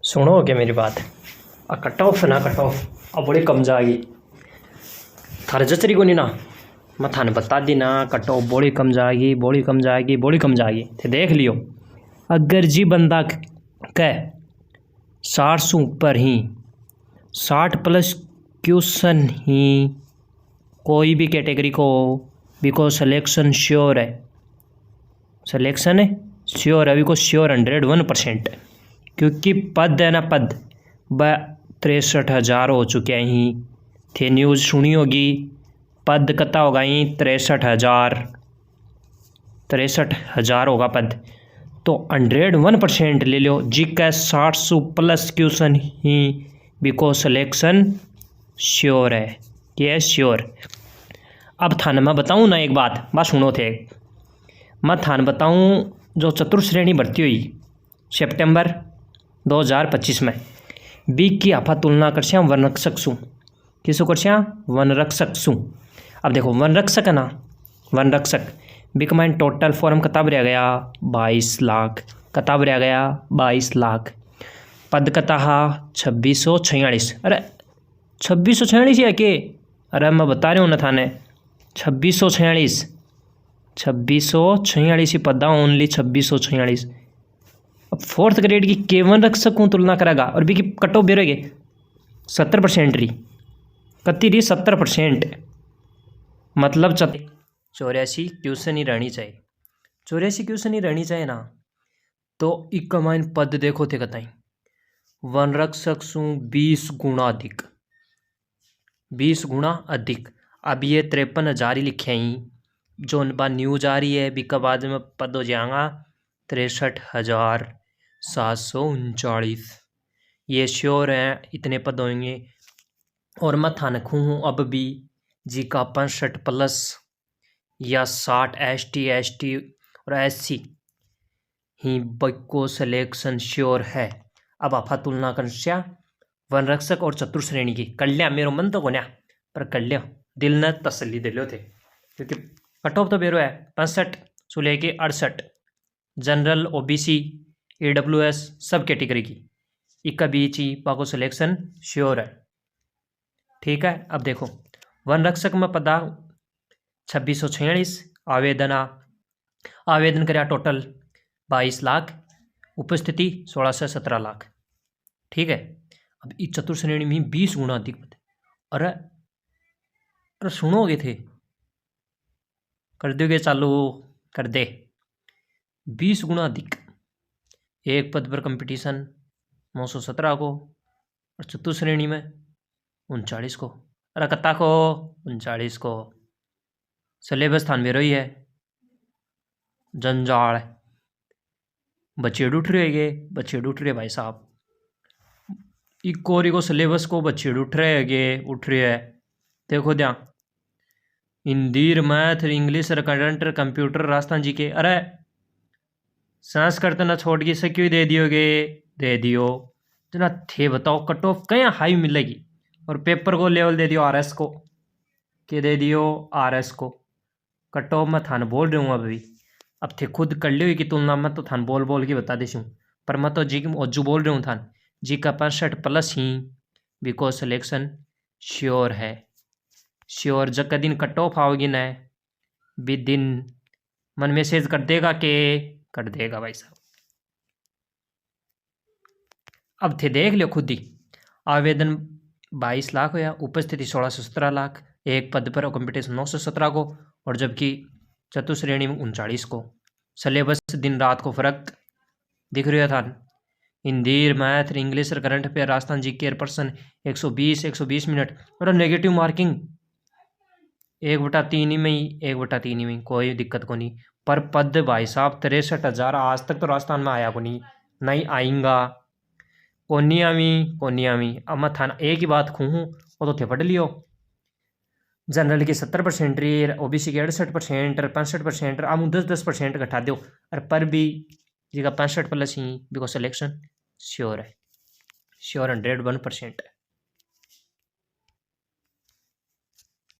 सुनो क्या मेरी बात। कट ऑफ ना कट ऑफ अब बड़ी कम जाएगी थारे जचरी को नहीं ना। मैं थाने बता दी ना कट ऑफ बड़ी कम जाएगी बड़ी कम जाएगी बड़ी कम जाएगी थे देख लियो। अगर जी बंदा कह 60 से ऊपर ही 60 प्लस क्वेश्चन ही कोई भी कैटेगरी को बिको सिलेक्शन श्योर है। सिलेक्शन है श्योर है अभी को श्योर 101% क्योंकि पद है ना पद 63,000 हो चुके हैं ही थे। न्यूज़ सुनी होगी पद कता होगा ही 63,000 होगा पद। तो 101% ले लो जी का 60 प्लस क्वेश्चन ही बिको सिलेक्शन श्योर है। ये श्योर। अब थाने मैं बताऊँ ना एक बात सुनो थे। मैं थाने बताऊँ जो चतुर्श्रेणी भर्ती हुई सितंबर 2025 में बी की आफा तुलना करश्या वनरक्षक सु किसो करश्या वनरक्षक सु। अब देखो वनरक्षक है ना वनरक्षक बी का टोटल फॉर्म किताब रह गया 22 लाख किताब रह गया 22 लाख पद कता 2646। अरे 2646 है के। अरे मैं बता रहा हूँ ना थाने 2646 ही पद ओनली 2646। अब 4th ग्रेड की केवन रक्षक को तुलना करेगा और बी की कट ऑफ बेरोगे 70% रही कति रही 70%। मतलब 84 क्वेश्चन ही रहनी चाहिए 84 क्वेश्चन ही रहनी चाहिए ना। तो इकमाइन पद देखो थे कताई वन रक्षक सु 20 गुना अधिक 20 गुना अधिक। अब ये 53,000 ही लिखे ही जो बा न्यूज आ रही है बिका बाद में पद हो जाएगा 63,739। ये श्योर है इतने पद होंगे। और मैं थाने हूँ अब भी जी का 65 प्लस या 60 ST और SC ही बको सिलेक्शन श्योर है। अब आफा तुलना कर वनरक्षक और चतुर्श्रेणी की कर लिया। मेरो मन तो कोन्या पर कर लिया दिल ने तसल्ली दे लो थे क्योंकि कट ऑफ तो बेरो है 65 से लेके 68 जनरल OBC AWS सब कैटेगरी की इक्का बीच ही पाको सिलेक्शन श्योर है। ठीक है। अब देखो वन रक्षक में पदा 2646 आवेदन कराया टोटल 22 लाख उपस्थिति 16 से 17 लाख। ठीक है। अब इस चतुर्श्रेणी में 20 गुना अधिक पद। अरे अरे सुनोगे थे कर दोगे चालू कर दे 20 गुना अधिक एक पद पर कंपटीशन 917 को और चतुर्श्रेणी में 39 को। अरे कत्ता को 39 को सिलेबस स्थान में रही है जंजाल बच्चे उठ रहे भाई साहब इकोरी को सिलेबस को बच्चे उठ रहे है। देखो द्या Hindi math English current computer Rajasthan G K. अरे संस्कृत ना छोड़ के से क्यों दे दियोगे दे दियो जना थे बताओ कट ऑफ कहीं हाई मिलेगी और पेपर को लेवल दे दियो RS को के दे दियो RS को कट ऑफ मैं थान बोल रहा हूँ अभी। अब थे खुद कर लियो की तुलना में तो थान बोल के बता देशूँ पर मैं तो जी ओजू बोल रहा हूँ थान जी का 65 प्लस ही बिको सिलेक्शन श्योर है। श्योर जब का दिन कट ऑफ आओगी न भी दिन मन मैसेज कर देगा के कर देगा भाई साहब। अब थे देख लियो खुद ही आवेदन 22 लाख हो या उपस्थिति 16 से 17 लाख एक पद पर कंपटीशन 9 से 17 को और जबकि चतुश्रेणी में 39 को। सिलेबस दिन रात को फर्क दिख रहा था। हिंदी मैथ इंग्लिश करंट पे राजस्थान जी केयर पर्सन 120 मिनट और नेगेटिव मार्किंग 1/3 में ही 1/3 में कोई दिक्कत को नहीं। पर पद भाई साहब 63,000 आज तक तो राजस्थान में आया को नहीं आएगा कोनी आवी। अब मैं थाना एक ही बात खूँ वो तो थे पढ़ लियो जनरल की 70% रही OBC की 68% 65% अब 10% घटा दो। और पर भी जी का 65 plus he because selection sure है श्योर 101% है।